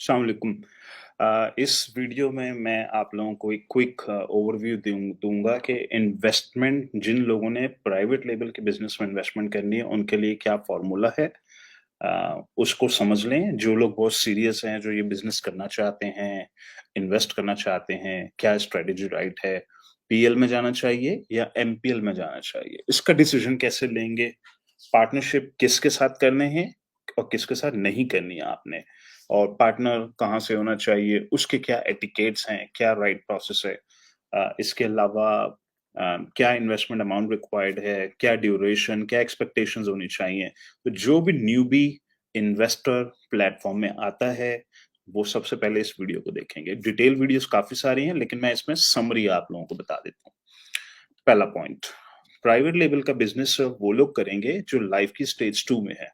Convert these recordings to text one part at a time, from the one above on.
अस्सलाम वालेकुम। इस वीडियो में मैं आप लोगों को एक क्विक ओवरव्यू दूंगा कि इन्वेस्टमेंट जिन लोगों ने प्राइवेट लेवल के बिजनेस में इन्वेस्टमेंट करनी है उनके लिए क्या फॉर्मूला है। उसको समझ लें। जो लोग बहुत सीरियस हैं, जो ये बिजनेस करना चाहते हैं, इन्वेस्ट करना चाहते हैं, क्या स्ट्रेटेजी राइट है, पीएल में जाना चाहिए या एमपीएल में जाना चाहिए, इसका डिसीजन कैसे लेंगे, पार्टनरशिप किसके साथ करने हैं और किसके साथ नहीं करनी है आपने, और पार्टनर कहाँ से होना चाहिए, उसके क्या एटिकेट्स हैं, क्या राइट प्रोसेस है। इसके अलावा क्या इन्वेस्टमेंट अमाउंट रिक्वायर्ड है, क्या ड्यूरेशन, क्या एक्सपेक्टेशंस होनी चाहिए। तो जो भी न्यूबी इन्वेस्टर प्लेटफॉर्म में आता है वो सबसे पहले इस वीडियो को देखेंगे। डिटेल वीडियोस काफी सारी हैं लेकिन मैं इसमें समरी आप लोगों को बता देता हूँ। पहला पॉइंट, प्राइवेट लेवल का बिजनेस वो लोग करेंगे जो लाइफ की स्टेज 2 में है।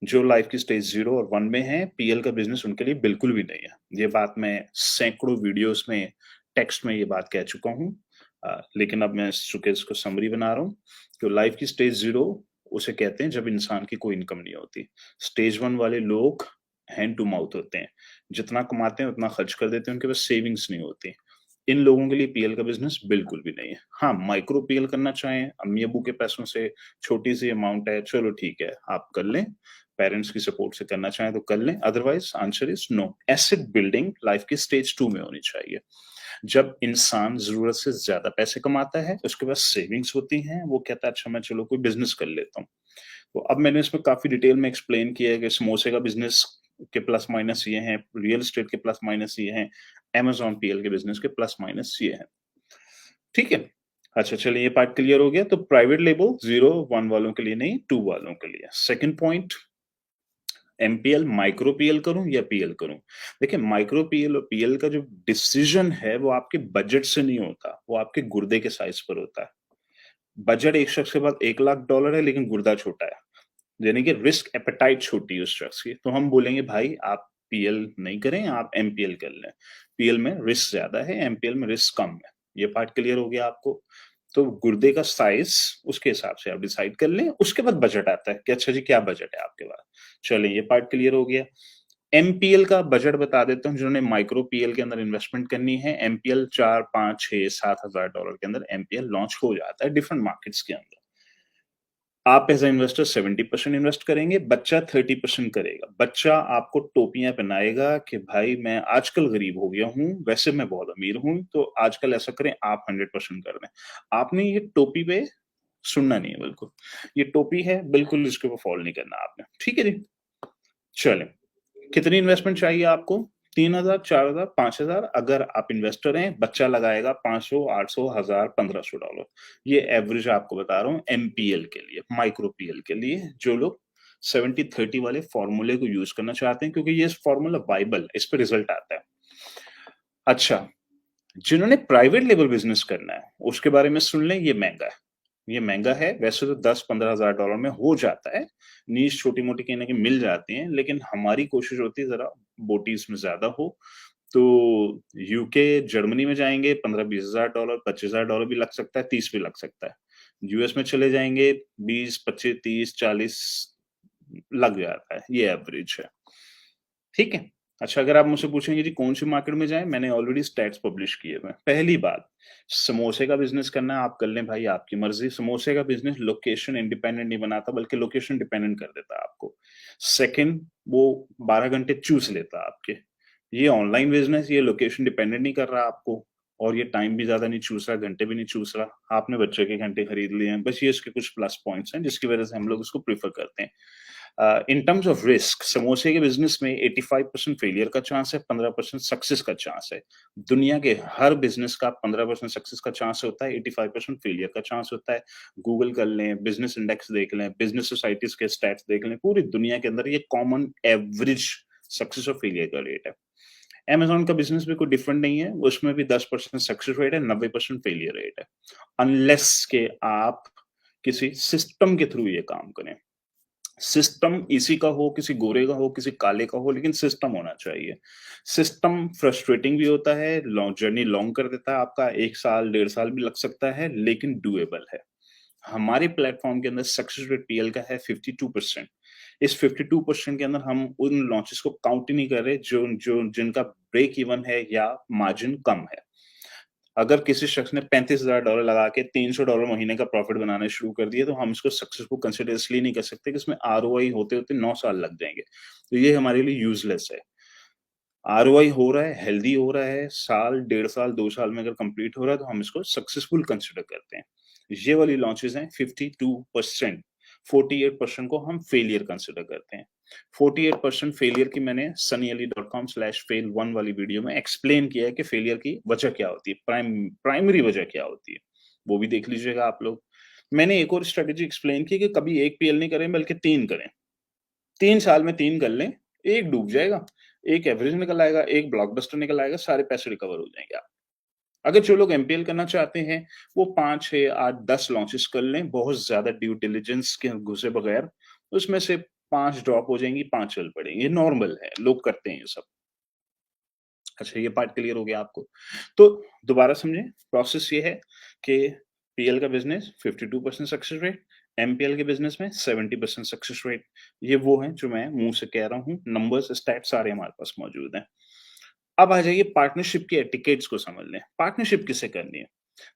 जो लाइफ की स्टेज 0 और 1 में है, पीएल का बिजनेस उनके लिए बिल्कुल भी नहीं है। ये बात मैं सैकड़ों वीडियोस में, टेक्स्ट में ये बात कह चुका हूँ। लेकिन अब मैं चूंकि इसको समरी बना रहा हूँ। जो लाइफ की स्टेज 0 उसे कहते हैं जब इंसान की कोई इनकम नहीं होती। स्टेज 1 वाले लोग हैंड टू माउथ होते हैं। जितना कमाते हैं उतना खर्च कर देते हैं, उनके पास सेविंग्स नहीं होती। इन लोगों के लिए पीएल का बिजनेस बिल्कुल भी नहीं है। हाँ, माइक्रो पीएल करना चाहें, अम्मी अबू के पैसों से छोटी सी अमाउंट है, चलो ठीक है, आप कर लें। पेरेंट्स की सपोर्ट से करना चाहें तो कर लें, otherwise answer is no. Asset building life की स्टेज 2 में होनी चाहिए। जब इंसान जरूरत से ज्यादा पैसे कमाता है, उसके पास सेविंग्स होती हैं, वो कहता है अच्छा मैं चलो कोई बिजनेस कर लेता हूँ। तो अब मैंने इसमें काफी डिटेल में एक्सप्लेन किया है कि समोसे का बिजनेस के प्लस माइनस ये हैं, रियल एस्टेट के प्लस माइनस ये हैं, अमेज़न पीएल के बिजनेस के प्लस माइनस ये हैं। ठीक है? अच्छा चलिए, ये पार्ट क्लियर हो गया। तो प्राइवेट लेबल 0 1 वालों के लिए नहीं, 2 वालों के लिए। Second point, MPL micro PL करूं या पीएल करूं। देखिए, माइक्रो पीएल और पीएल का जो डिसीजन है वो आपके बजट से नहीं होता, वो आपके गुर्दे के साइज पर होता है। बजट एक शख्स के पास $1 लाख है लेकिन गुर्दा छोटा है, यानी कि रिस्क एपेटाइट छोटी है उस शख्स की। तो हम बोलेंगे भाई आप पीएल नहीं करें, आप एमपीएल कर लें। पीएल में रिस्क ज्यादा है, एमपीएल में रिस्क कम है। ये पार्ट क्लियर हो गया आपको। तो गुर्दे का साइज उसके हिसाब से आप डिसाइड कर लें। उसके बाद बजट आता है कि अच्छा जी क्या बजट है आपके पास। चलें, ये पार्ट क्लियर हो गया। एमपीएल का बजट बता देता हूँ। जिन्होंने माइक्रो पीएल के अंदर इन्वेस्टमेंट करनी है, एमपीएल 4 5 6 7 हजार डॉलर के अंदर एमपीएल लॉन्च हो जाता है डिफरेंट मार्केट्स के अंदर। आप एज ए इन्वेस्टर 70% इन्वेस्ट करेंगे, बच्चा 30% करेगा। बच्चा आपको टोपियां पहनाएगा कि भाई मैं आजकल गरीब हो गया हूं, वैसे मैं बहुत अमीर हूं, तो आजकल ऐसा करें आप 100% कर दें। आपने ये टोपी पे सुनना नहीं है बिल्कुल। ये टोपी है, बिल्कुल इसके ऊपर फॉलो नहीं करना आपने। ठीक है जी। चलें, कितनी इन्वेस्टमेंट चाहिए आपको? 3,000, 4,000, 5,000। अगर आप इन्वेस्टर हैं, बच्चा लगाएगा 500, 800, 1000, $1,500। ये एवरेज आपको बता रहा हूँ एमपीएल के लिए, माइक्रो पीएल के लिए, जो लोग 70-30 वाले फॉर्मूले को यूज करना चाहते हैं, क्योंकि ये फॉर्मूला बाइबल, इस पे रिजल्ट आता है। अच्छा, जिन्होंने प्राइवेट लेवल बिजनेस करना है उसके बारे में सुन लें। ये महंगा है, ये महंगा है। वैसे तो 10-15 हजार डॉलर में हो जाता है, नीश छोटी मोटी कहीं ना कहीं मिल जाती हैं, लेकिन हमारी कोशिश होती है जरा बोटी इसमें ज्यादा हो। तो यूके जर्मनी में जाएंगे, 15-20 हजार डॉलर, $25,000 भी लग सकता है, 30 भी लग सकता है। यूएस में चले जाएंगे, 20, 25, 30, 40 लग जाता है। ये एवरेज है। ठीक है। अच्छा, अगर आप मुझसे पूछेंगे जी कौन सी मार्केट में जाएं, मैंने ऑलरेडी स्टैट्स पब्लिश किए हुए हैं। पहली बात, समोसे का बिजनेस करना है आप कर लें भाई, आपकी मर्जी। समोसे का बिजनेस लोकेशन इंडिपेंडेंट नहीं बनाता, बल्कि लोकेशन डिपेंडेंट कर देता है आपको। सेकंड, वो 12 घंटे चूस लेता है आपके। ये ऑनलाइन बिजनेस, ये लोकेशन डिपेंडेंट नहीं कर रहा आपको, और ये टाइम भी ज्यादा नहीं चूस रहा, घंटे भी नहीं चूस रहा। आपने बच्चे के घंटे खरीद लिए हैं, बस ये इसके कुछ प्लस पॉइंट्स हैं जिसकी वजह से हम लोग इसको प्रीफर करते हैं। इन टर्म्स ऑफ रिस्क, समोसे के बिजनेस में 85% फेलियर का चांस है, 15% सक्सेस का चांस है। दुनिया के हर बिजनेस का 15% सक्सेस का चांस होता है, 85% फेलियर का चांस होता है। गूगल कर लें, बिजनेस इंडेक्स देख लें, बिजनेस सोसाइटीज के स्टैट्स देख लें, पूरी दुनिया के अंदर ये कॉमन एवरेज सक्सेस और फेलियर का रेट है। अमेज़न का बिज़नेस भी कोई डिफरेंट नहीं है, उसमें भी 10% सक्सेस रेट है, 90% फेलियर रेट है। अनलेस के आप किसी सिस्टम के थ्रू ये काम करें। सिस्टम इसी का हो, किसी गोरे का हो, किसी काले का हो, लेकिन सिस्टम होना चाहिए। सिस्टम फ्रस्ट्रेटिंग भी होता है, लॉन्ग जर्नी लॉन्ग कर देता है आपका, 1 साल, 1.5 साल भी लग सकता है, लेकिन डूएबल है। हमारे प्लेटफॉर्म के अंदर सक्सेस रेट पीएल का है 52%। इस 52% के अंदर हम उन लॉन्चेस को काउंट ही नहीं कर रहे जो जो जिनका ब्रेक इवन है या मार्जिन कम है। अगर किसी शख्स ने $35,000 लगा के $300 महीने का प्रॉफिट बनाना शुरू कर दिया, तो हम इसको सक्सेसफुल कंसिडर इसलिए नहीं कर सकते कि इसमें आरओआई होते-होते 9 साल लग जाएँगे। तो ये हमारे लिए यूज़लेस है। आरओआई हो रहा है, हेल्दी हो रहा है, साल, 1.5 साल, 2 साल में अगर कंप्लीट हो रहा है, तो हम इसको सक्सेसफुल कंसिडर करते हैं। ये वाली लॉन्चेज़ हैं 52%, 48% को हम फेलियर कंसिडर करते हैं। 48% फेलियर की मैंने sunnyali.com/fail1 वाली वीडियो में एक्सप्लेन किया है कि फेलियर की वजह क्या होती है, प्राइमरी वजह क्या होती है। वो भी देख लीजिएगा आप लोग। मैंने एक और स्ट्रैटेजी एक्सप्लेन की कि कभी 1 पीएल नहीं करें बल्कि 3 करें। 3 साल में 3 कर लें, 1 डूब जाएगा, 1 एवरेज निकल आएगा, 1 ब्लॉकबस्टर निकल आएगा, सारे पैसे रिकवर हो जाएँगे आप। अगर जो लोग एमपीएल करना चाहते हैं, वो 5, 6, 8, 10 लॉन्चेस कर लें, बहुत ज़्यादा ड्यू डिलिजेंस के घुसे बगैर। उसमें से 5 ड्रॉप हो जाएँगी, 5 चल पड़ेंगी, ये नॉर्मल है, लोग करते हैं ये सब। अच्छा, ये पार्ट क्लियर हो गया आपको। तो दोबारा समझें, प्रोसेस ये है कि पीएल का बिज़नेस 52% सक्सेस रेट, एमपीएल के बिज़नेस में 70% सक्सेस रेट। ये वो हैं जो मैं मुँह से कह रहा हूँ, नंबर्स, स्टैट्स सारे हमारे पास मौजूद हैं। अब आ जाइए पार्टनरशिप के एटिकेट्स को समझ लें। पार्टनरशिप किसे करनी है?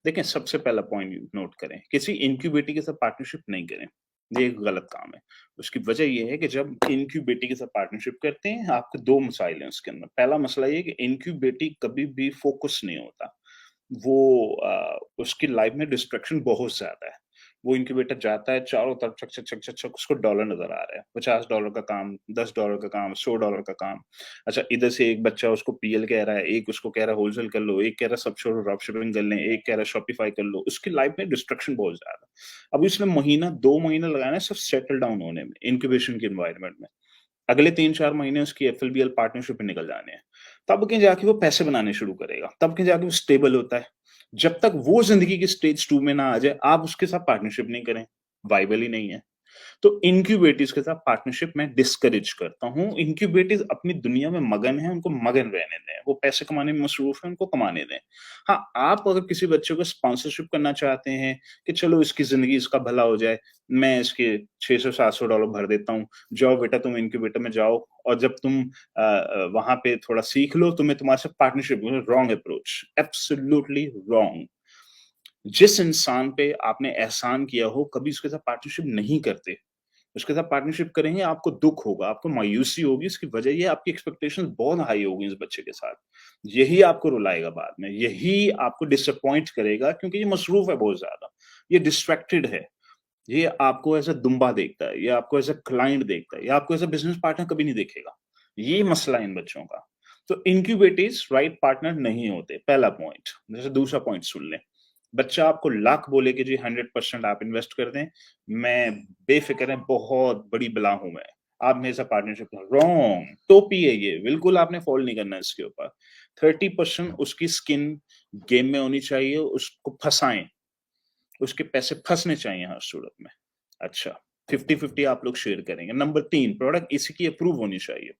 देखें, सबसे पहला पॉइंट नोट करें, किसी इनक्यूबेटर के साथ पार्टनरशिप नहीं करें। ये एक गलत काम है। उसकी वजह ये है कि जब इनक्यूबेटर के साथ पार्टनरशिप करते हैं, आपके 2 मसाइल हैं उसके अंदर। पहला मसला ये है कि इनक्यूबेटर कभी भी फोकस नहीं होता। वो उसकी लाइफ में डिस्ट्रैक्शन बहुत ज़्यादा है। वो इनक्यूबेटर जाता है, चारों तरफ छक, छक, छक, छक, छक, उसको डॉलर नज़र आ रहा है। $50 का काम, $10 का काम, $100 का काम। अच्छा, इधर से एक बच्चा उसको पीएल कह रहा है, एक उसको कह रहा है होलसेल कर लो, एक कह रहा है सब छोड़ो ड्रॉप शिपिंग कर लें, एक कह रहा है शॉपिफाई कर लो। उसकी लाइफ में डिस्ट्रैक्शन बहुत ज़्यादा है। अब इसने महीना, 2 महीने लगाए ना सिर्फ सेटल डाउन होने में, इंक्यूबेशन के एनवायरनमेंट में। अगले 3-4 महीने उसकी एफएलबीएल पार्टनरशिप में निकल जाने हैं। तब के जाके वो पैसे बनाने शुरू करेगा, तब के जाके वो स्टेबल होता है। जब तक वो ज़िंदगी की स्टेज 2 में ना आ जाए, आप उसके साथ पार्टनरशिप नहीं करें, वायबल ही नहीं है। तो इनक्यूबेटर्स के साथ पार्टनरशिप मैं डिस्करेज करता हूँ। इनक्यूबेटर्स अपनी दुनिया में मगन हैं, उनको मगन रहने दें। वो पैसे कमाने में मसरूफ़ हैं, उनको कमाने दें। हाँ, आप अगर किसी बच्चे को स्पॉन्सरशिप करना चाहते हैं कि चलो इसकी ज़िंदगी, इसका भला हो जाए, मैं इसके $600-700 भर देता हूँ। जाओ बेटा, तुम इनक्यूबेटर में जाओ और जब तुम वहाँ पे थोड़ा सीख लो, तो मैं तुम्हारे साथ पार्टनरशिप करूँ। Wrong approach, absolutely wrong. जिस इंसान पे आपने एहसान किया हो, कभी उसके साथ पार्टनरशिप नहीं करते। उसके साथ पार्टनरशिप करेंगे, आपको दुःख होगा, आपको मायूसी होगी, इसकी वजह ये है आपकी एक्सपेक्टेशंस बहुत हाई हो गई इस बच्चे के साथ। यही आपको रुलाएगा बाद में, यही आपको डिसअपॉइंट करेगा क्योंकि ये मसरूफ़ है बहुत ज़्यादा, ये डिस्ट्रैक्टेड है, ये आपको एज़ अ दुम्बा देखता है, ये आपको एज़ अ क्लाइंट देखता है, ये आपको एज़ अ बिज़नेस पार्टनर कभी नहीं देखेगा। ये मसला है इन बच्चों का। तो इनक्यूबेटर्स राइट पार्टनर नहीं होते, पहला पॉइंट। जैसे दूसरा पॉइंट सुन लें, बच्चा आपको लाख बोले कि जी 100% आप इन्वेस्ट कर दें, मैं बेफ़िक्र हैं, बहुत बड़ी बला हूँ मैं, आप मेरे साथ पार्टनरशिप करो। रॉन्ग, टोपी है ये, बिल्कुल आपने फ़ॉल नहीं करना है इसके ऊपर। 30% उसकी स्किन गेम में होनी चाहिए, उसको फँसाएँ, उसके पैसे फँसने चाहिए हर सूरत में। अच्छा, 50-50 आप लोग शेयर करेंगे। नंबर 3, प्रोडक्ट इसी की अप्रूव होनी चाहिए।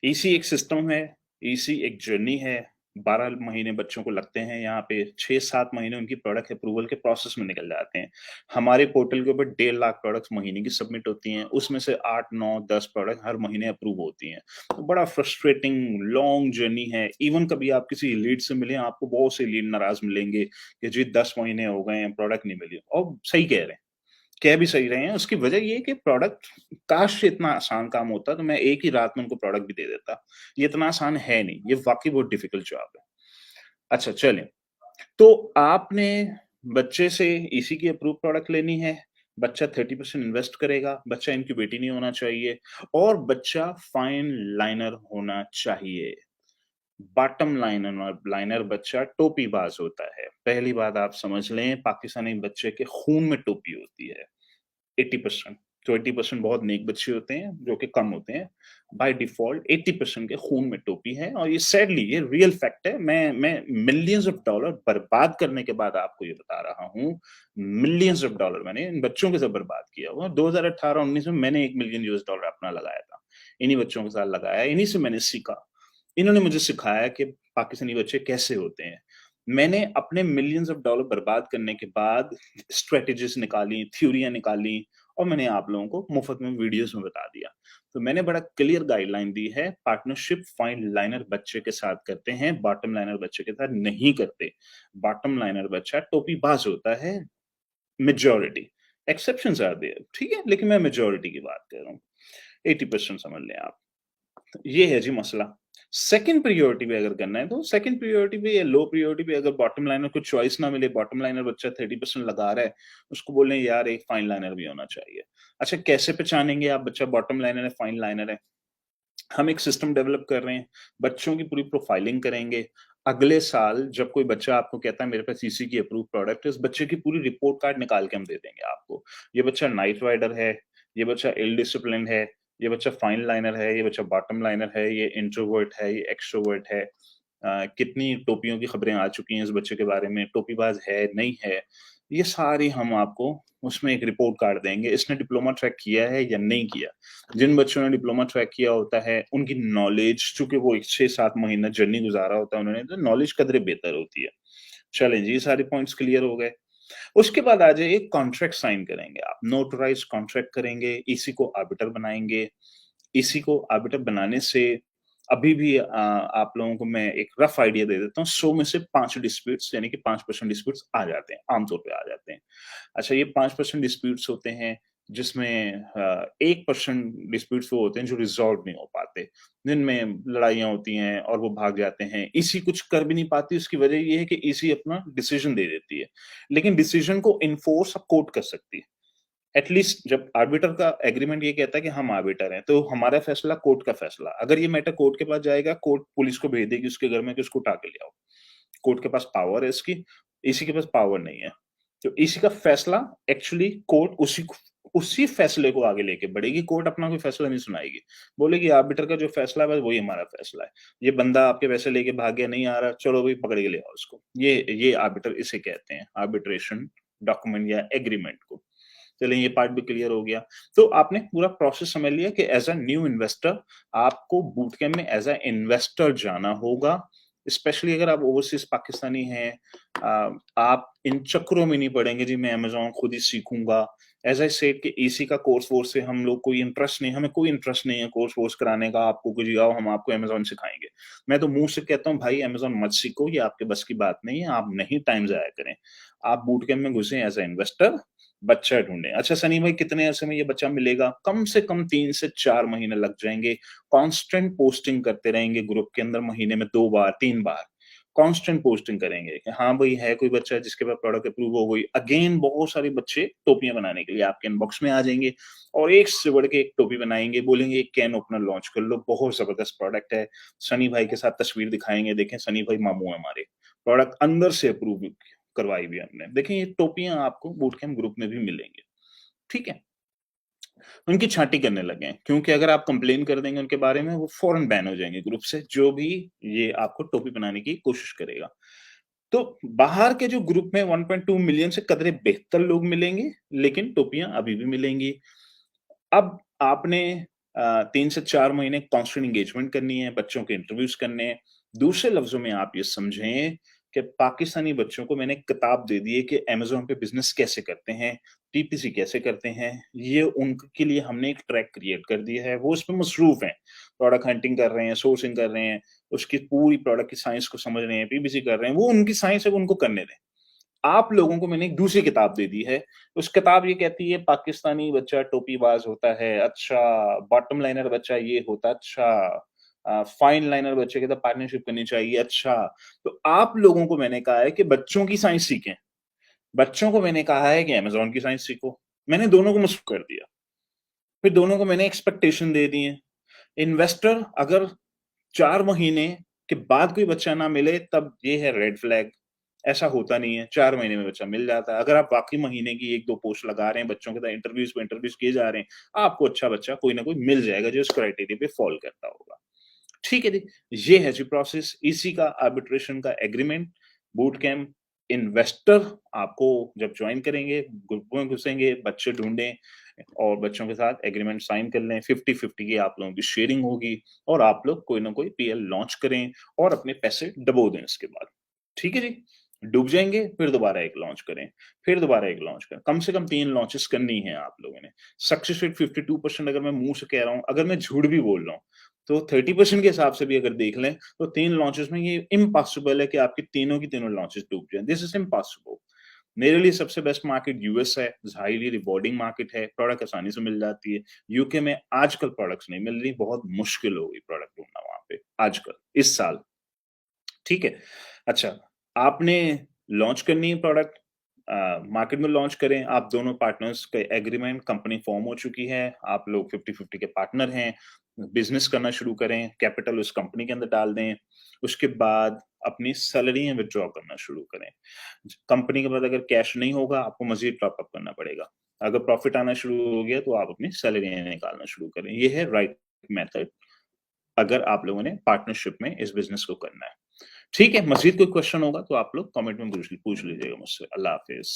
ईसी एक सिस्टम है, ईसी एक जर्नी है। 12 महीने बच्चों को लगते हैं यहाँ पे, 6-7 महीने उनकी प्रोडक्ट अप्रूवल के प्रोसेस में निकल जाते हैं। हमारे पोर्टल के ऊपर 1.5 लाख प्रोडक्ट्स महीने की सबमिट होती हैं, उसमें से 8, 9, 10 प्रोडक्ट हर महीने अप्रूव होती हैं। तो बड़ा फ्रस्ट्रेटिंग लॉन्ग जर्नी है। इवन कभी आप किसी लीड से मिले, आपको बहुत से लीड नाराज़ मिलेंगे कि जी 10 महीने हो गए हैं, प्रोडक्ट नहीं मिली, और सही कह रहे हैं। कह भी सही रहे हैं, उसकी वजह ये है कि प्रोडक्ट, काश इतना आसान काम होता तो मैं एक ही रात में उनको प्रोडक्ट भी दे देता। ये इतना आसान है नहीं, ये वाक़ई बहुत डिफ़िकल्ट जॉब है। अच्छा चलें, तो आपने बच्चे से इसी की अप्रूव प्रोडक्ट लेनी है, बच्चा 30% इन्वेस्ट करेगा, बच्चा इनक्यूबेटर नहीं होना चाहिए और बच्चा फाइन लाइनर होना चाहिए। बॉटम लाइनर बच्चा टोपीबाज़ होता है। पहली बात आप समझ लें, पाकिस्तानी बच्चे के खून में टोपी होती है। 80%, 20% बहुत नेक बच्चे होते हैं, जो कि कम होते हैं। बाय डिफ़ॉल्ट 80% के खून में टोपी है और ये सैडली ये रियल फैक्ट है। मैं मिलियंस ऑफ डॉलर बर्बाद करने के बाद आपको ये बता रहा हूँ। मिलियंस ऑफ डॉलर मैंने इन बच्चों के साथ बर्बाद किया हुआ। 2018-19 में मैंने $1 मिलियन अपना लगाया था। इन्हीं बच्चों के साथ लगाया, इन्हीं से मैंने सीखा। इन्होंने मुझे सिखाया कि पाकिस्तानी बच्चे कैसे होते हैं। मैंने अपने मिलियंस ऑफ डॉलर बर्बाद करने के बाद स्ट्रैटेजीज़ निकाली, थ्योरियाँ निकाली और मैंने आप लोगों को मुफ्त में वीडियोज़ में बता दिया। तो मैंने बड़ा क्लियर गाइडलाइन दी है, पार्टनरशिप फाइन लाइनर बच्चे के साथ करते हैं, बॉटम लाइनर बच्चे के साथ नहीं करते। बॉटम लाइनर बच्चा टोपीबाज़ होता है, मेजॉरिटी, एक्सेप्शंस आर देयर, ठीक है? लेकिन मैं मेजॉरिटी की बात कर रहा हूँ। 80% समझ लें आप। ये है जी मसला। सेकंड प्रायोरिटी पे अगर करना है तो सेकंड प्रायोरिटी पे या लो प्रायोरिटी पे अगर बॉटम लाइनर को चॉइस ना मिले, बॉटम लाइनर बच्चा 30% लगा रहा है, उसको बोलें यार एक फाइन लाइनर भी होना चाहिए। अच्छा कैसे पहचानेंगे आप बच्चा बॉटम लाइनर है, फाइन लाइनर है? हम एक सिस्टम डेवलप कर रहे हैं, बच्चों की पूरी प्रोफाइलिंग करेंगे। अगले साल जब कोई बच्चा आपको कहता है मेरे पास ईसी की अप्रूव्ड प्रोडक्ट है, उस बच्चे की पूरी रिपोर्ट कार्ड निकाल के हम दे देंगे आपको। ये बच्चा नाइट राइडर है, ये बच्चा इल डिसिप्लिन्ड है, ये बच्चा फाइन लाइनर है, ये बच्चा बॉटम लाइनर है, ये इंट्रोवर्ट है, ये एक्सट्रोवर्ट है। कितनी टोपियों की खबरें आ चुकी हैं इस बच्चे के बारे में, टोपीबाज है, नहीं है। ये सारी हम आपको उसमें एक रिपोर्ट कार्ड देंगे, इसने डिप्लोमा ट्रैक किया है या नहीं किया। जिन बच्चों ने डिप्लोमा ट्रैक किया होता है, उनकी नॉलेज चूँकि वो 6-7 महीना जर्नी गुज़ारा होता है उन्होंने, तो नॉलेज कदरे बेहतर होती है। चलें जी, ये सारे पॉइंट्स क्लियर हो गए। उसके बाद आ जाइए कॉन्ट्रैक्ट साइन करेंगे आप, नोटराइज़्ड कॉन्ट्रैक्ट करेंगे, इसी को आर्बिटर बनाएँगे। इसी को आर्बिटर बनाने से अभी भी आप लोगों को मैं एक रफ आइडिया दे देता हूँ, 100 में से 5 डिस्प्यूट्स यानी कि 5% डिस्प्यूट्स आ जाते हैं, आम तौर पे आ जाते हैं। अच्छा ये 5% डिस्प्यूट्स होते हैं जिसमें 1% डिस्प्यूट्स वो होते हैं जो रिज़ॉल्व नहीं हो पाते, जिनमें लड़ाइयाँ होती हैं और वो भाग जाते हैं। ईसी कुछ कर भी नहीं पाती, उसकी वजह ये है कि ईसी अपना डिसीजन दे देती है, लेकिन डिसीजन को एनफोर्स अब कोर्ट कर सकती है। एटलीस्ट जब आर्बिटर का एग्रीमेंट ये कहता है कि हम आर्बिटर हैं, तो हमारा फैसला कोर्ट का फैसला। अगर ये मैटर कोर्ट के पास जाएगा, कोर्ट पुलिस को भेज देगी उसके घर में कि उसको उठा के ले आओ। कोर्ट के पास पावर है इसकी, इसी के पास पावर नहीं है। तो इसी का फैसला एक्चुअली कोर्ट उसी फैसले को आगे लेके बढ़ेगी, कोर्ट अपना कोई फैसला नहीं सुनाएगी। बोलेगी आर्बिटर का जो फैसला है बस वही हमारा फैसला है। ये बंदा आपके पैसे लेके भाग गया, नहीं आ रहा, चलो भई पकड़ के ले आओ उसको। ये आर्बिटर इसे कहते हैं, आर्बिट्रेशन डॉक्यूमेंट या एग्रीमेंट को। चलिए ये पार्ट भी क्लियर हो गया। तो आपने पूरा प्रोसेस समझ लिया कि एज़ अ न्यू इन्वेस्टर आपको बूट कैंप में एज़ अ इन्वेस्टर जाना होगा। स्पेशली अगर आप ओवरसीज़ पाकिस्तानी हैं, आप इन चक्करों में नहीं पड़ेंगे जी मैं अमेज़न खुद ही सीखूँगा। एज़ आई सेड कि ईसी का कोर्स वोर्स से हम लोग कोई इंटरेस्ट नहीं, हमें कोई इंटरेस्ट नहीं है कोर्स वोर्स कराने का आपको कि जी आओ हम आपको अमेज़न सिखाएँगे। मैं तो मुँह से कहता हूँ भाई अमेज़न मत सीखो, ये आपके बस की बात नहीं है, आप नहीं टाइम ज़ाया करें। आप बूट कैंप में घुसें एज़ अ इन्वेस्टर, बच्चा ढूँढें। अच्छा सनी भाई कितने अरसे में ये बच्चा मिलेगा? कम से कम 3 से 4 महीने लग जाएँगे। कांस्टेंट पोस्टिंग करते रहेंगे ग्रुप के अंदर महीने में 2 बार, 3 बार। कांस्टेंट पोस्टिंग करेंगे कि हाँ भाई है कोई बच्चा जिसके पास प्रोडक्ट अप्रूव हो गई। अगेन बहुत सारे बच्चे टोपियाँ बनाने के लिए आपके इनबॉक्स में आ जाएँगे और एक से बढ़ के एक टोपी बनाएँगे, बोलेंगे एक कैन ओपनर लॉन्च कर लो, बहुत ज़बरदस्त प्रोडक्ट है। सनी भाई के साथ तस्वीर दिखाएँगे, देखें सनी भाई मामू हैं हमारे। प्रोडक्ट अंदर से अप्रूव करवाई भी हमने। देखिए ये टोपियाँ आपको बूट कैंप ग्रुप में भी मिलेंगी, ठीक है? उनकी छाँटी करने लगे हैं, क्योंकि अगर आप कंप्लेन कर देंगे उनके बारे में, वो फ़ौरन बैन हो जाएँगे ग्रुप से, जो भी ये आपको टोपी बनाने की कोशिश करेगा। तो बाहर के जो ग्रुप में 1.2 मिलियन से कदरे बेहतर लोग मिलेंगे, लेकिन टोपियाँ अभी भी मिलेंगी। अब आपने 3 से 4 महीने कांस्टेंट एंगेजमेंट करनी है, बच्चों के इंटरव्यूज़ करने हैं। दूसरे लफ्ज़ों में आप ये समझें कि पाकिस्तानी बच्चों को मैंने किताब दे दी है कि अमेज़न पे बिज़नेस कैसे करते हैं, टीपीसी कैसे करते हैं। ये उनके लिए हमने एक ट्रैक क्रिएट कर दिया है, वो उसमें मसरूफ़ हैं। प्रोडक्ट हंटिंग कर रहे हैं, सोर्सिंग कर रहे हैं, उसकी पूरी प्रोडक्ट की साइंस को समझ रहे हैं, पीपीसी कर रहे हैं, वो उनकी साइंस है, वो उनको करने दें। आप लोगों को मैंने एक दूसरी किताब दे दी है। उस किताब ये कहती है पाकिस्तानी बच्चा टोपीबाज़ होता है, अच्छा बॉटम लाइनर बच्चा ये होता है, अच्छा फाइन लाइनर बच्चे के साथ पार्टनरशिप करनी चाहिए, अच्छा। तो आप लोगों को मैंने कहा है कि बच्चों की साइंस सीखें। बच्चों को मैंने कहा है कि अमेज़न की साइंस सीखो। मैंने दोनों को मसरूफ़ कर दिया। फिर दोनों को मैंने एक्सपेक्टेशन दे दी है। इन्वेस्टर अगर 4 महीने के बाद कोई बच्चा ना मिले तब ये है रेड फ्लैग। ऐसा होता नहीं है, 4 महीने में बच्चा मिल जाता है। अगर आप वाक़ई महीने की 1-2 पोस्ट लगा रहे हैं, बच्चों के साथ इंटरव्यूज़ पे इंटरव्यूज़ किए जा रहे हैं, आपको अच्छा बच्चा कोई ना कोई मिल जाएगा जो इस क्राइटेरिया पे फ़ॉल करता होगा। ठीक है जी, ये है जी प्रोसेस, इसी का आर्बिट्रेशन का एग्रीमेंट, बूट कैंप, इन्वेस्टर आपको जब जॉइन करेंगे, ग्रुप में घुसेंगे, बच्चे ढूँढें और बच्चों के साथ एग्रीमेंट साइन कर लें, 50-50 की आप लोगों की शेयरिंग होगी और आप लोग कोई ना कोई पीएल लॉन्च करें और अपने पैसे डबो दें इसके बाद। ठीक है जी? डूब जाएँगे, फिर दोबारा एक लॉन्च करें, फिर दोबारा एक लॉन्च करें। कम से कम 3 लॉन्चेस करनी है आप लोगों ने। सक्सेस रेट 52% अगर मैं मुँह से कह रहा हूँ, अगर मैं झूठ भी बोल रहा हूँ, तो 30% के हिसाब से भी अगर देख लें, तो 3 लॉन्चेस में ये इम्पॉसिबल है कि आपकी तीनों की तीनों लॉन्चेस डूब जाएँ। This is impossible. मेरे लिए सबसे बेस्ट मार्केट यूएस है, हाइली रिवॉर्डिंग मार्केट है, प्रोडक्ट आसानी से मिल जाती है। यूके में आजकल प्रोडक्ट्स नहीं मिल रही, बहुत मुश्किल हो गई प्रोडक्ट ढूँढना वहाँ पे, आजकल, इस साल। ठीक है। अच्छा, आपने लॉन्च करनी है प्रोडक्ट मार्केट में लॉन्च करें, आप दोनों पार्टनर्स का एग्रीमेंट कंपनी फॉर्म हो चुकी है, आप लोग 50-50 के पार्टनर हैं, बिज़नेस करना शुरू करें, कैपिटल उस कंपनी के अंदर डाल दें, उसके बाद अपनी सैलरियाँ विथड्रॉ करना शुरू करें। कंपनी के बाद अगर कैश नहीं होगा, आपको मज़ीद टॉप अप करना पड़ेगा। अगर प्रॉफिट आना शुरू हो गया, तो आप अपनी सैलरियाँ निकालना शुरू करें। ये है राइट मेथड अगर आप लोगों ने पार्टनरशिप में इस बिज़नेस को करना है। ठीक है, मज़ीद कोई क्वेश्चन होगा तो आप लोग कमेंट में पूछ लीजिएगा मुझसे। अल्लाह हाफ़िज़।